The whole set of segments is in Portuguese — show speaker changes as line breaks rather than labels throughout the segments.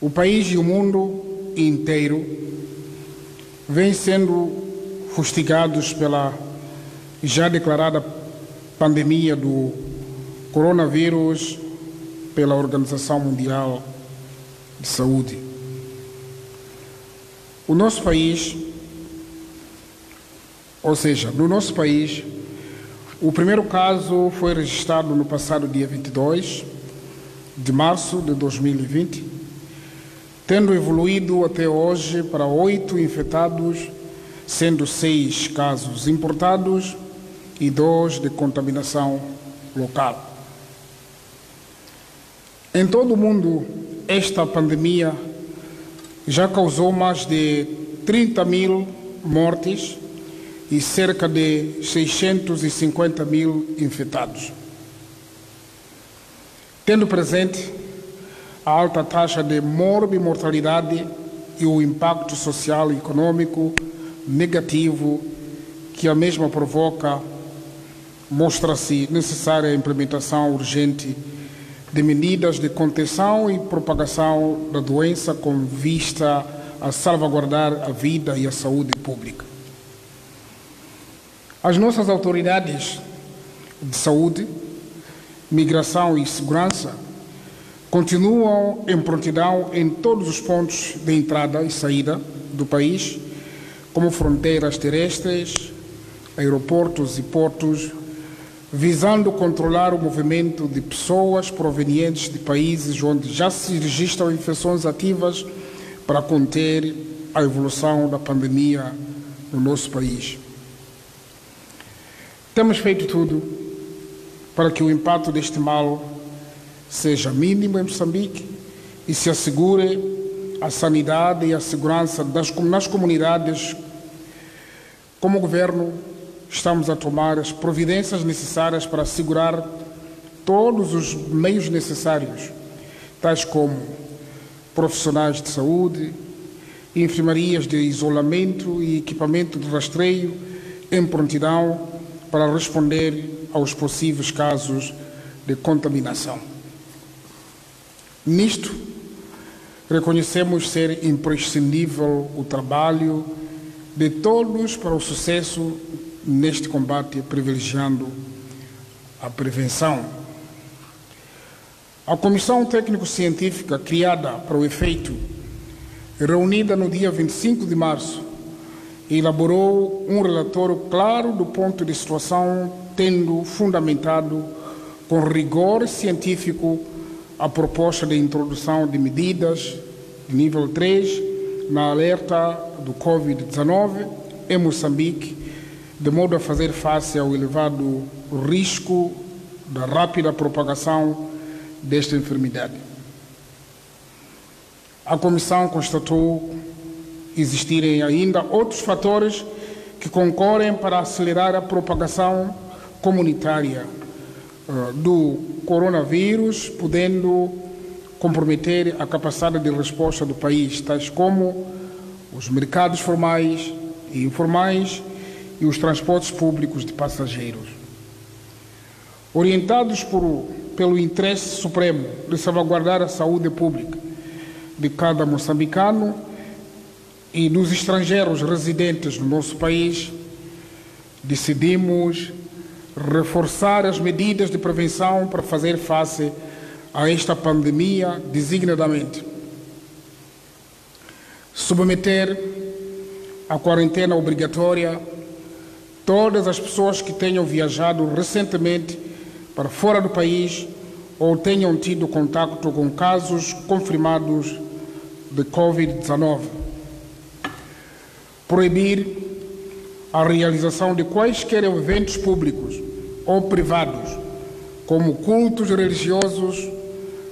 O país e o mundo inteiro vêm sendo fustigados pela já declarada pandemia do coronavírus pela Organização Mundial de Saúde. O nosso país, ou seja, no nosso país, o primeiro caso foi registrado no passado dia 22 de março de 2020, tendo evoluído até hoje para 8 infectados, sendo 6 casos importados e 2 de contaminação local. Em todo o mundo, esta pandemia já causou mais de 30 mil mortes e cerca de 650 mil infectados. Tendo presente a alta taxa de morbimortalidade e o impacto social e econômico negativo que a mesma provoca, mostra-se necessária a implementação urgente de medidas de contenção e propagação da doença com vista a salvaguardar a vida e a saúde pública. As nossas autoridades de saúde, migração e segurança continuam em prontidão em todos os pontos de entrada e saída do país, como fronteiras terrestres, aeroportos e portos, visando controlar o movimento de pessoas provenientes de países onde já se registram infecções ativas para conter a evolução da pandemia no nosso país. Temos feito tudo para que o impacto deste mal seja mínimo em Moçambique e se assegure a sanidade e a segurança nas comunidades. Como governo, estamos a tomar as providências necessárias para assegurar todos os meios necessários, tais como profissionais de saúde, enfermarias de isolamento e equipamento de rastreio em prontidão para responder aos possíveis casos de contaminação. Nisto, reconhecemos ser imprescindível o trabalho de todos para o sucesso neste combate, privilegiando a prevenção. A Comissão Técnico-Científica criada para o efeito, reunida no dia 25 de março, elaborou um relatório claro do ponto de situação, tendo fundamentado com rigor científico a proposta de introdução de medidas de nível 3 na alerta do Covid-19 em Moçambique, de modo a fazer face ao elevado risco da rápida propagação desta enfermidade. A Comissão constatou existirem ainda outros fatores que concorrem para acelerar a propagação comunitária do coronavírus, podendo comprometer a capacidade de resposta do país, tais como os mercados formais e informais e os transportes públicos de passageiros. Orientados pelo interesse supremo de salvaguardar a saúde pública de cada moçambicano e dos estrangeiros residentes no nosso país, decidimos reforçar as medidas de prevenção para fazer face a esta pandemia, designadamente submeter à quarentena obrigatória todas as pessoas que tenham viajado recentemente para fora do país ou tenham tido contato com casos confirmados de Covid-19. Proibir a realização de quaisquer eventos públicos ou privados, como cultos religiosos,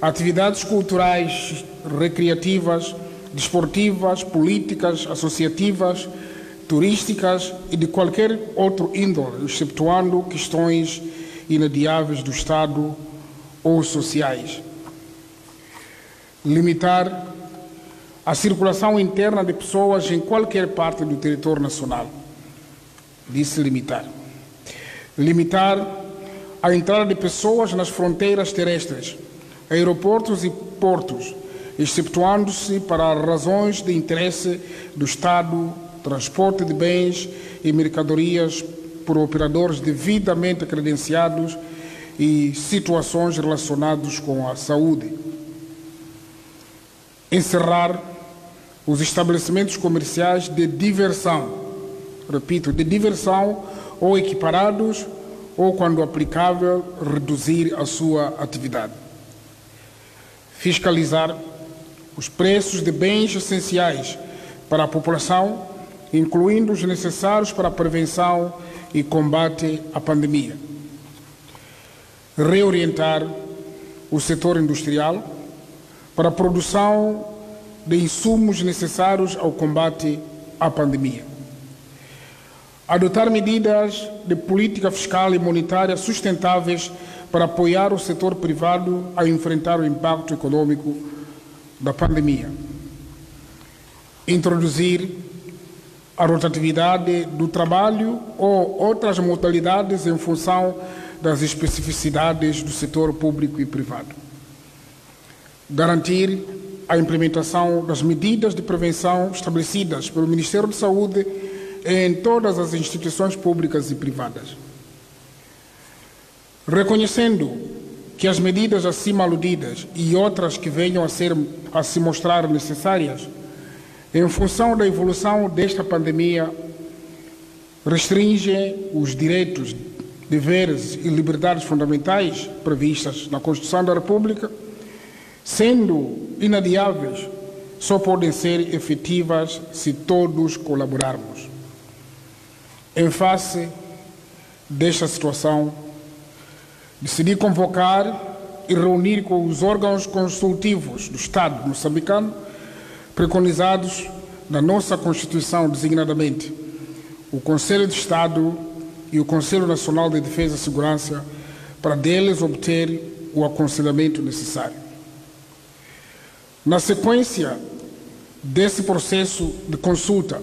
atividades culturais, recreativas, desportivas, políticas, associativas, turísticas e de qualquer outro índole, excetuando questões inadiáveis do Estado ou sociais. Limitar a circulação interna de pessoas em qualquer parte do território nacional. Disse limitar. Limitar a entrada de pessoas nas fronteiras terrestres, aeroportos e portos, exceptuando-se para razões de interesse do Estado, transporte de bens e mercadorias por operadores devidamente credenciados e situações relacionadas com a saúde. Encerrar os estabelecimentos comerciais de diversão, repito, de diversão ou equiparados, ou, quando aplicável, reduzir a sua atividade. Fiscalizar os preços de bens essenciais para a população, incluindo os necessários para a prevenção e combate à pandemia. Reorientar o setor industrial para a produção de insumos necessários ao combate à pandemia. Adotar medidas de política fiscal e monetária sustentáveis para apoiar o setor privado a enfrentar o impacto econômico da pandemia. Introduzir a rotatividade do trabalho ou outras modalidades em função das especificidades do setor público e privado. Garantir a implementação das medidas de prevenção estabelecidas pelo Ministério da Saúde em todas as instituições públicas e privadas. Reconhecendo que as medidas acima aludidas e outras que venham a se mostrar necessárias, em função da evolução desta pandemia, restringem os direitos, deveres e liberdades fundamentais previstas na Constituição da República, sendo inadiáveis, só podem ser efetivas se todos colaborarmos. Em face desta situação, decidi convocar e reunir com os órgãos consultivos do Estado moçambicano, preconizados na nossa Constituição, designadamente o Conselho de Estado e o Conselho Nacional de Defesa e Segurança, para deles obter o aconselhamento necessário. Na sequência desse processo de consulta,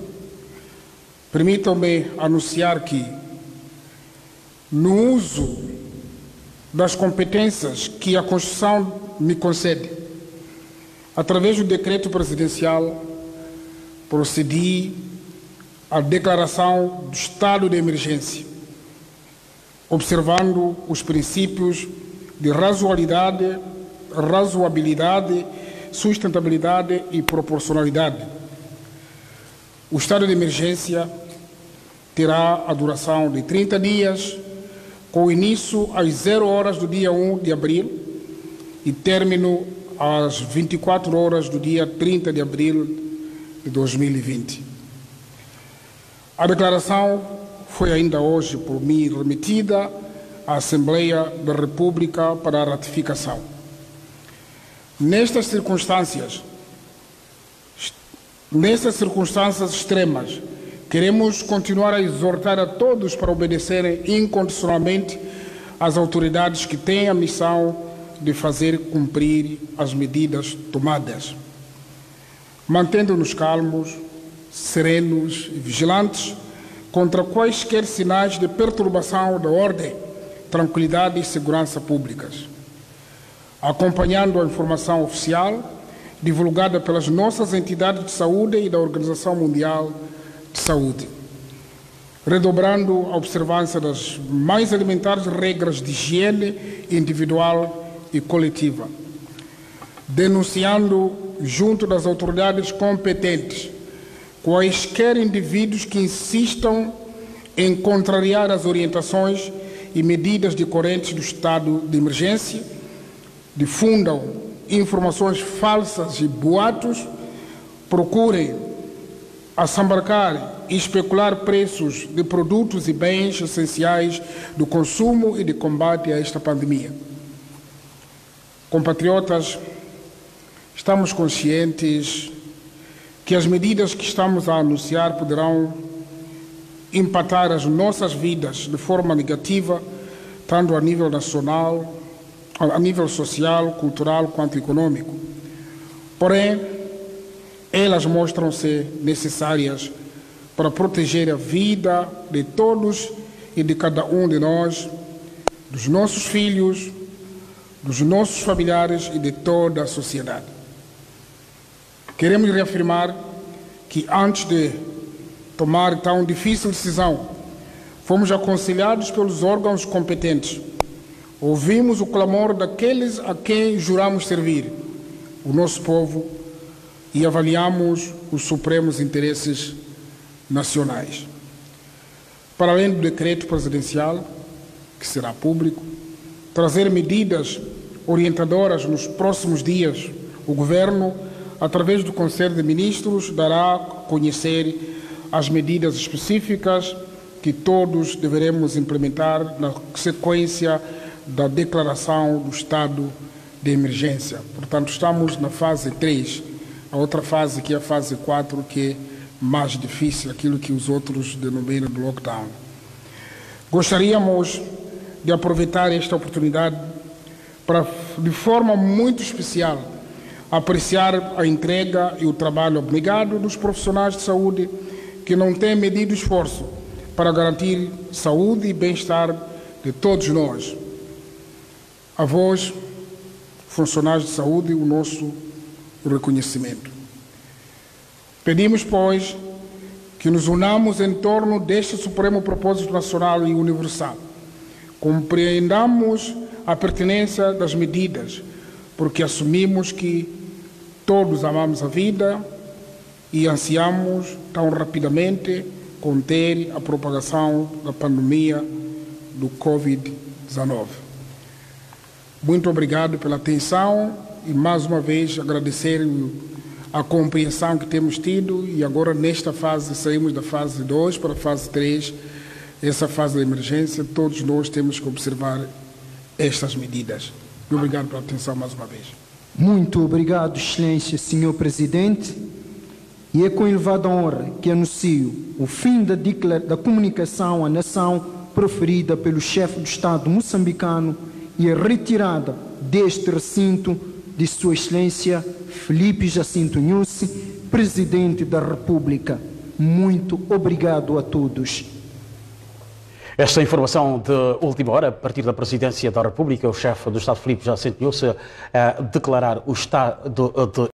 permitam-me anunciar que, no uso das competências que a Constituição me concede, através do decreto presidencial, procedi à declaração do estado de emergência, observando os princípios de razoabilidade, sustentabilidade e proporcionalidade. O estado de emergência terá a duração de 30 dias, com início às 0 horas do dia 1 de abril e término às 24 horas do dia 30 de abril de 2020. A declaração foi ainda hoje, por mim, remetida à Assembleia da República para a ratificação. Nessas circunstâncias extremas, queremos continuar a exortar a todos para obedecerem incondicionalmente às autoridades que têm a missão de fazer cumprir as medidas tomadas, mantendo-nos calmos, serenos e vigilantes contra quaisquer sinais de perturbação da ordem, tranquilidade e segurança públicas, acompanhando a informação oficial divulgada pelas nossas entidades de saúde e da Organização Mundial de Saúde, redobrando a observância das mais elementares regras de higiene individual e coletiva, denunciando junto das autoridades competentes quaisquer indivíduos que insistam em contrariar as orientações e medidas decorrentes do estado de emergência, difundam informações falsas e boatos, procurem assambarcar e especular preços de produtos e bens essenciais do consumo e de combate a esta pandemia. Compatriotas, estamos conscientes que as medidas que estamos a anunciar poderão impactar as nossas vidas de forma negativa, tanto a nível nacional, a nível social, cultural, quanto econômico. Porém, elas mostram-se necessárias para proteger a vida de todos e de cada um de nós, dos nossos filhos, dos nossos familiares e de toda a sociedade. Queremos reafirmar que antes de tomar tão difícil decisão, fomos aconselhados pelos órgãos competentes. Ouvimos o clamor daqueles a quem juramos servir, o nosso povo, e avaliamos os supremos interesses nacionais. Para além do decreto presidencial, que será público, trazer medidas orientadoras nos próximos dias, o Governo, através do Conselho de Ministros, dará a conhecer as medidas específicas que todos deveremos implementar na sequência da declaração do estado de emergência. Portanto, estamos na fase 3, a outra fase que é a fase 4, que é mais difícil, aquilo que os outros denominam de lockdown. Gostaríamos de aproveitar esta oportunidade para, de forma muito especial, apreciar a entrega e o trabalho abnegado dos profissionais de saúde que não têm medido esforço para garantir saúde e bem-estar de todos nós. A vós, funcionários de saúde, o nosso reconhecimento. Pedimos, pois, que nos unamos em torno deste supremo propósito nacional e universal. Compreendamos a pertinência das medidas, porque assumimos que todos amamos a vida e ansiamos tão rapidamente conter a propagação da pandemia do Covid-19. Muito obrigado pela atenção e, mais uma vez, agradecer a compreensão que temos tido, e agora, nesta fase, saímos da fase 2 para a fase 3, essa fase de emergência. Todos nós temos que observar estas medidas. Muito obrigado pela atenção mais uma vez.
Muito obrigado, Excelência, Senhor Presidente. E é com elevada honra que anuncio o fim da comunicação à nação proferida pelo chefe do Estado moçambicano e a retirada deste recinto de Sua Excelência Filipe Jacinto Nyusi, Presidente da República. Muito obrigado a todos.
Esta informação de última hora, a partir da Presidência da República, o chefe do Estado Filipe Jacinto Nyusi a declarar o estado de